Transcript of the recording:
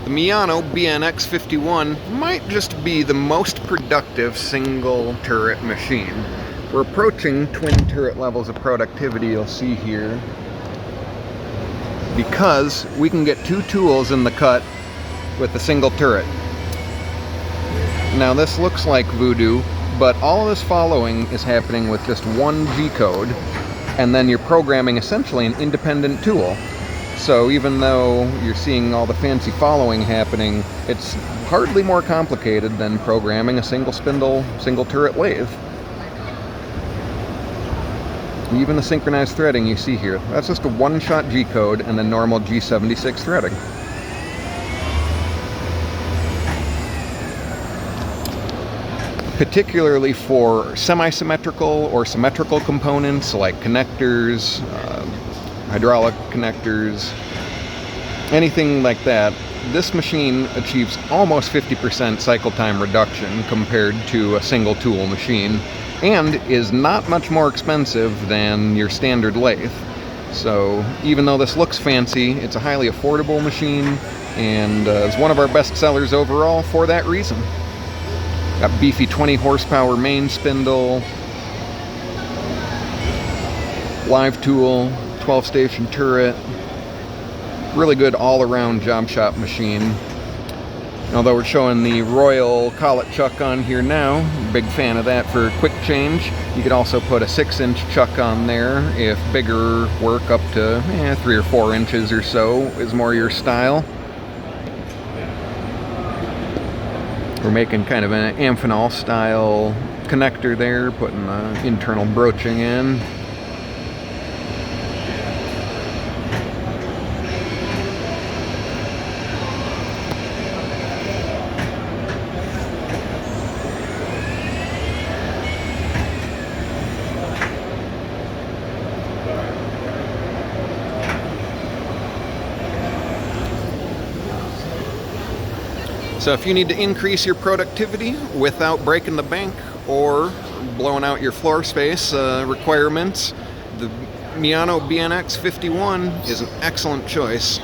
The Miyano BNX-51 might just be the most productive single turret machine. We're approaching twin turret levels of productivity, you'll see here, because we can get 2 tools in the cut with a single turret. Now this looks like voodoo, but all of this following is happening with just 1 G-code, and then you're programming essentially an independent tool. So even though you're seeing all the fancy following happening, it's hardly more complicated than programming a single spindle, single turret lathe. Even the synchronized threading you see here, that's just a 1-shot G-code and then normal G76 threading. Particularly for semi-symmetrical or symmetrical components like connectors, hydraulic connectors, anything like that, this machine achieves almost 50% cycle time reduction compared to a single tool machine, and is not much more expensive than your standard lathe. So even though this looks fancy, it's a highly affordable machine, and is one of our best sellers overall for that reason. Got beefy 20 horsepower main spindle, live tool, 12 station turret, really good all-around job shop machine. Although we're showing the Royal collet chuck on here now, big fan of that for quick change. You could also put a 6-inch chuck on there if bigger work up to 3 or 4 inches or so is more your style. We're making kind of an Amphenol style connector there, putting the internal broaching in. So if you need to increase your productivity without breaking the bank or blowing out your floor space requirements, the Miyano BNX-51 is an excellent choice.